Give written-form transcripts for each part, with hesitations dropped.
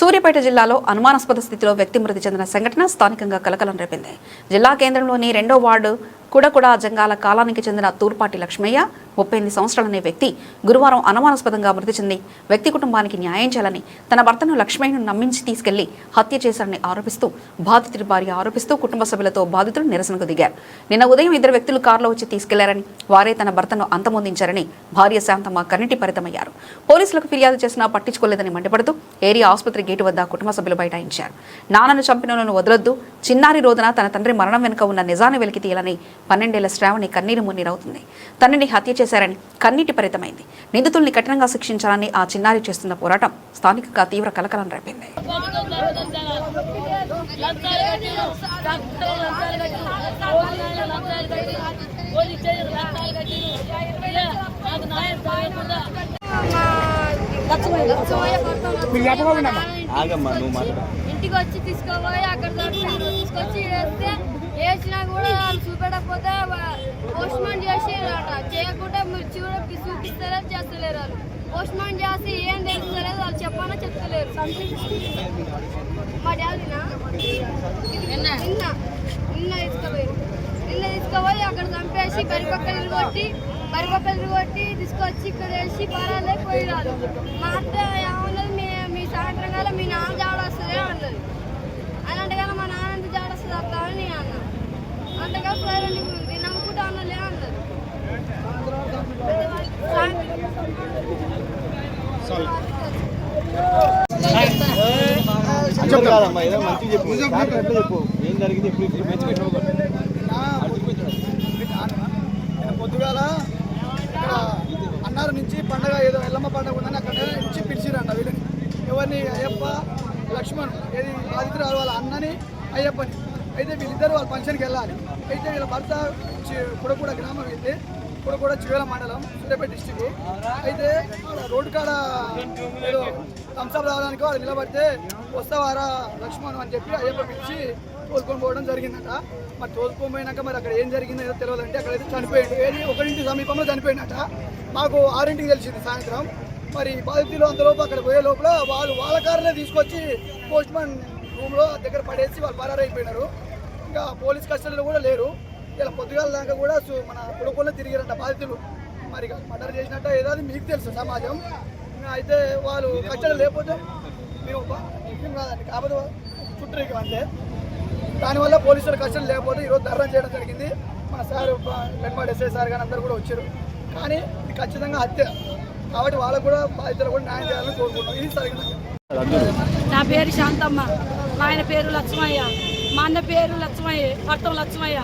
సూర్యాపేట జిల్లాలో అనుమానాస్పద స్థితిలో వ్యక్తి మృతి చెందిన సంఘటన స్థానికంగా కలకలం రేపింది. జిల్లా కేంద్రంలోని 2వ వార్డు కుడకుడ జంగాల కాలానికి చెందిన తూర్పాటి లక్ష్మయ్య 38 సంవత్సరాలనే వ్యక్తి గురువారం అనుమానాస్పదంగా మృతి చెంది వ్యక్తి కుటుంబానికి న్యాయం చేయాలని తన భర్తను లక్ష్మయ్యను నమ్మించి తీసుకెళ్లి హత్య చేశారని ఆరోపిస్తూ బాధితుడి భార్య ఆరోపిస్తూ కుటుంబ సభ్యులతో బాధితులు నిరసనకు దిగారు. నిన్న ఉదయం 2 వ్యక్తులు కారులో వచ్చి తీసుకెళ్లారని వారే తన భర్తను అంతమొందించారని భార్య శాంతమ్మ కన్నీటి పరితమయ్యారు. పోలీసులకు ఫిర్యాదు చేసినా పట్టించుకోలేదని మండిపడుతూ ఏరియా ఆసుపత్రి గేటు వద్ద కుటుంబ సభ్యులు బైఠాయించారు. నాన్నను చంపినోలను వదలొద్దు, చిన్నారి రోజున తన తండ్రి మరణం వెనుక ఉన్న నిజాన్ని వెలికి తీయాలని 12 ఏళ్ల శ్రావణి కన్నీరు మున్నీరవుతుంది. తండ్రిని హత్య చేశారని కన్నీటి పరితమైంది. నిందితుల్ని కఠినంగా శిక్షించాలని ఆ చిన్నారి చేస్తున్న పోరాటం స్థానికంగా తీవ్ర కలకలం రేపింది. ఇంటికి వచ్చి తీసుకోపోయి అక్కడ తీసుకొచ్చి వేస్తే వేసినా కూడా వాళ్ళు చూపెట్టకపోతే పోస్ట్ మార్టం చేసి చేయకుండా మీరు చూపిస్తారో చేస్తలేరు. వాళ్ళు పోస్ట్ మార్టం చేసి ఏం తెలుస్తలేదు, వాళ్ళు చెప్పానో చెప్తలేరు. మా డాడీనా నిన్న తీసుకుపోయి అక్కడ చంపేసి బరిపక్కలు కొట్టి తీసుకొచ్చి ఇక్కడ వేసి పరాలే పోయిరాదు. మా అత్త ఏమన్నది, మీ సాయంత్రం కాలం మీ నాన్న జాడొస్తుంది అన్నది. అలాంటిగా మా నాన్న ఎంత జాడొస్తుంది అత్త అని నేను అన్నా. అంతగా నేను నమ్ముకుంటా అన్నలే అన్నది. పొద్దుగాల ఇక్కడ అన్నారు నుంచి పండగ ఏదో ఎల్లమ్మ పండుగ ఉందని అక్కడ నుంచి పిలిచిరంట వీళ్ళని. ఎవరిని? అయ్యప్ప, లక్ష్మణ్, ఏది బాధితురాలు వాళ్ళ అన్నని అయ్యప్పని. అయితే వీళ్ళిద్దరు వాళ్ళ ఫంక్షన్కి వెళ్ళాలి. అయితే వీళ్ళ భర్త కుడకూడ గ్రామం అయితే కుడకూడ చివేల మండలం సూర్యాపేట డిస్టిక్. అయితే రోడ్డు కాడ ఏదో థమ్స్అప్ రావడానికి వాళ్ళు నిలబడితే వస్తావారా లక్ష్మణ్ అని చెప్పి అయ్యప్ప పిలిచి తోలుకొని పోవడం జరిగిందట. మరి తోలుకొని పోయినాక మరి అక్కడ ఏం జరిగిందో ఏదో తెలియాలంటే అక్కడైతే చనిపోయాడు. ఏది 1 సమీపంలో చనిపోయినట. మాకు 6ంటికి తెలిసింది సాయంత్రం. మరి బాధితులు అంతలోపు అక్కడ పోయే లోపల వాళ్ళ కారునే తీసుకొచ్చి పోస్ట్ మ్యాన్ రూమ్లో దగ్గర పడేసి వాళ్ళు పరారైపోయినారు. ఇంకా పోలీస్ కస్టడీలో కూడా లేరు. ఇలా పొద్దుగాల దాకా కూడా మన కుడుకోలో తిరిగారంట బాధితులు. మరి మర్డర్ చేసినట్ట ఏదో మీకు తెలుసు సమాజం. అయితే వాళ్ళు కస్టడీ లేకపోతే మేము కాదండి, కాకపోతే చుట్టూ అంతే. దానివల్ల పోలీసుల కస్టడీ లేకపోతే ఈరోజు ధర్నా చేయడం జరిగింది. మన సార్ వెంబడి ఎస్ఐ సార్ కానీ అందరూ కూడా వచ్చారు. కానీ ఇది ఖచ్చితంగా హత్య కాబట్టి వాళ్ళకు కూడా బాధితులు కూడా న్యాయం చేయాలని కోరుకుంటున్నాం. ఇది సరిగ్గా. నా పేరు శాంతమ్మ, మా ఆయన పేరు లక్ష్మయ్య, మా అన్న పేరు లక్ష్మయ్య, పట్టం లక్ష్మయ్య.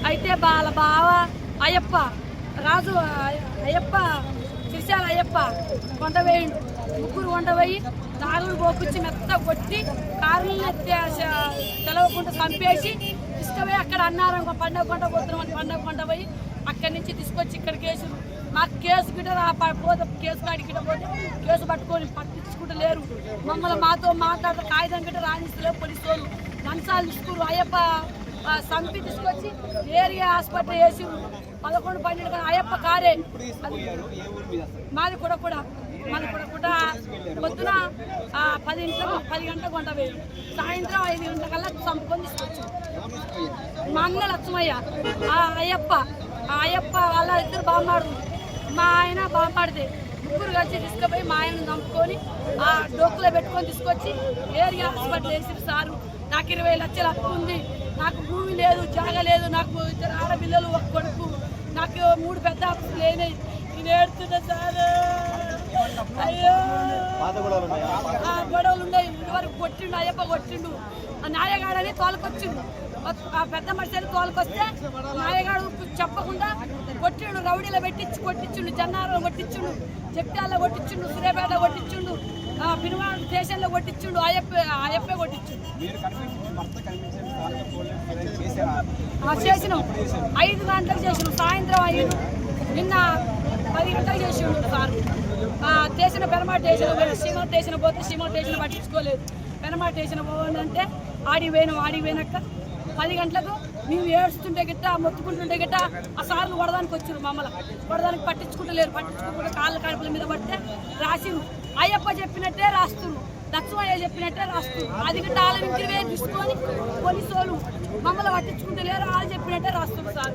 అయితే వాళ్ళ బావ అయ్యప్ప రాజు అయ్యప్ప చిరిశాల అయ్యప్ప కొండవేయండు. ముగ్గురు కొండవేయి కారులు పోపించి మెత్త కొట్టి కారులను తెలవకుండా చంపేసి తీసుకుపోయి అక్కడ అన్నారు పండగ కొండ పోతున్నామని పండగ కొండ పోయి అక్కడి నుంచి తీసుకొచ్చి ఇక్కడ కేసు మాకు కేసు గిట్ట పోతే కేసు కాడికి పోతే కేసు పట్టుకొని పట్టించుకుంటలేరు. మమ్మల్ని మాతో మాట్లాడుతూ కాగితం గిట్ట రాణిస్తలేవు పోలీసు వాళ్ళు. లంచాలు తీసుకురు. అయ్యప్ప చంపి తీసుకొచ్చి ఏరియా హాస్పిటల్ వేసి 11-12 అయ్యప్ప కారే మాది కూడా పొద్దున 10 గంటలకు వంట వేయరు, సాయంత్రం 5 గంటలకల్లా చంపుకొని తీసుకొచ్చి మా అన్న లక్ష్మయ్య అయ్యప్ప వాళ్ళ ఇద్దరు బాంబాడు, మా ఆయన బాంబాడితే ముగ్గురు కలిసి తీసుకుపోయి మా ఆయనను చంపుకొని ఆ డోకులో పెట్టుకొని తీసుకొచ్చి ఏరియా హాస్పిటల్ వేసి సారు నాకు 20 లక్షలు అప్పు ఉంది, నాకు భూమి లేదు, జాగ లేదు, నాకు 2 ఆడపిల్లలు, 1 కొడుకు, నాకు 3 పెద్ద అప్పులు లేని, నేను ఏడుతున్నా సార్. అయ్యో గొడవలు ఉన్నాయి. ఇదివరకు కొట్టిండు అయ్యప్ప కొట్టిండు. నాయగాడని తోలుకొచ్చిండు. ఆ పెద్ద మనిషిని తోలుకొస్తే నాయగాడు చెప్పకుండా కొట్టిండు. రౌడీలో కొట్టించిండు, జన్నారంలో కొట్టించిండు, జగ్త్యాల్లో కొట్టించిండు, సూర్యాపేట కొట్టించిండు, పినవాడ స్టేషన్లో కొట్టించిండు. అయ్యప్పే కొట్టించిండు. చేసినాం 5 గంటలకు చేసినాం, సాయంత్రం 5, నిన్న 10 గంటలకు చేసిండు sir. Station Penamata station Seema station పోతే సీమా స్టేషన్ పట్టించుకోలేదు. పెనమాట స్టేషన్ పోవాలంటే ఆడికి పోయినాక 10 గంటలకు మేము ఏడుస్తుంటే గిట్ట మొత్తుకుంటుంటే గిట్ట ఆ సార్లు కొడదానికి వచ్చారు. మమ్మల్ని కొడదానికి పట్టించుకుంటలేరు. పట్టించుకోకుండా కాళ్ళ కడుపుల మీద పడితే రాసి అయ్యప్ప చెప్పినట్టే రాస్తున్నారు, లక్ష్మయ్య చెప్పినట్టే రాస్తున్నారు. అది తాళం ఇంటివే తీసుకొని పోలీసు వాళ్ళు మమ్మల్ని పట్టించుకుంటలేరు, వాళ్ళు చెప్పినట్టే రాస్తున్నారు సార్.